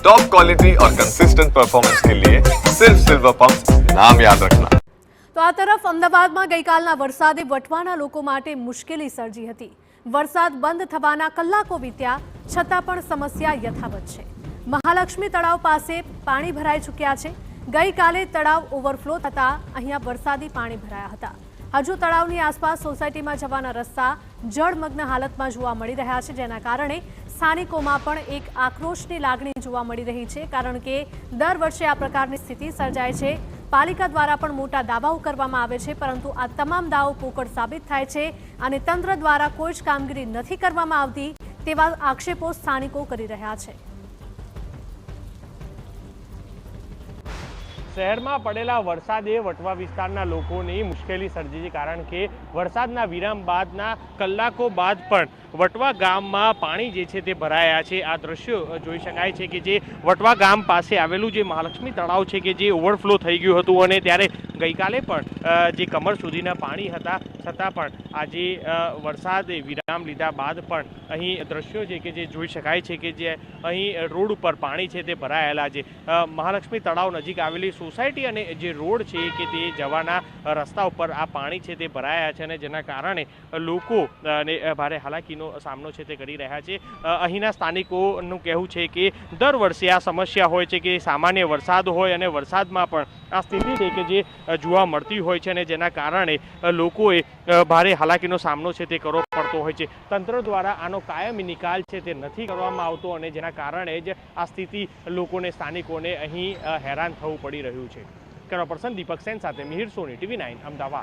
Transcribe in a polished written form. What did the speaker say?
Top quality और consistent performance के लिए सिर्फ सिल्वर पंप नाम याद रखना। તો આ તરફ અમદાવાદમાં ગઈકાલના વરસાદે વટવાના લોકો માટે મુશ્કેલી સર્જી હતી। વરસાદ બંધ થવાના કલાકો વીત્યા છતાં પણ સમસ્યા યથાવત છે। મહાલક્ષ્મી તળાવ પાસે પાણી ભરાઈ ચૂક્યા છે। ગઈકાલે તળાવ ઓવરફ્લો થતાં અહીંયા વરસાદી પાણી ભરાયા હતા। હજુ તળાવની આસપાસ સોસાયટીમાં જવાના રસ્તા જળમગ્ન હાલતમાં જોવા મળી રહ્યા છે, જેના કારણે સ્થાનિકોમાં પણ એક આક્રોશની લાગણી જોવા મળી રહી છે, કારણ કે દર વર્ષે આ પ્રકારની સ્થિતિ સર્જાય છે। પાલિકા દ્વારા પણ મોટા દાવાઓ કરવામાં આવે છે, પરંતુ આ તમામ દાવો પોકળ સાબિત થાય છે અને તંત્ર દ્વારા કોઈ જ કામગીરી નથી કરવામાં આવતી તેવા આક્ષેપો સ્થાનિકો કરી રહ્યા છે। શહેરમાં પડેલા વરસાદે વટવા વિસ્તારના લોકોની મુશ્કેલી સર્જી છે, કારણ કે વરસાદના વિરામ બાદના કલાકો બાદ પણ વટવા ગામમાં પાણી જે છે તે ભરાયા છે। આ દ્રશ્યો જોઈ શકાય છે કે જે વટવા ગામ પાસે આવેલું જે મહાલક્ષ્મી તળાવ છે કે જે ઓવરફ્લો થઈ ગયું હતું અને ત્યારે ગઈકાલે પણ જે કમર સુધીના પાણી હતા, છતાં પણ આજે વરસાદે વિરામ લીધા બાદ પણ અહીં દ્રશ્યો છે કે જે જોઈ શકાય છે કે જે અહીં રોડ ઉપર પાણી છે તે ભરાયેલા છે। મહાલક્ષ્મી તળાવ નજીક આવેલી સોસાયટી અને જે રોડ છે કે તે જવાના રસ્તા ઉપર આ પાણી છે તે ભરાયા છે અને જેના કારણે લોકોને ભારે હાલાકીનો સામનો છે તે કરી રહ્યા છે। અહીંના સ્થાનિકોનું કહેવું છે કે દર વર્ષે આ સમસ્યા હોય છે કે સામાન્ય વરસાદ હોય અને વરસાદમાં પણ આ સ્થિતિ છે કે જે જોવા મળતી હોય છે અને જેના કારણે લોકોએ ભારે હાલાકીનો સામનો છે તે કરવો પડતો હોય છે। તંત્ર દ્વારા આનો કાયમી નિકાલ છે તે નથી કરવામાં આવતો અને જેના કારણે જ આ સ્થિતિ લોકોને સ્થાનિકોને અહીં હેરાન થવું પડી રહ્યું છે। કેમેરા પર્સન દીપક સેન સાથે મિહિર સોની, TV9 અમદાવાદ।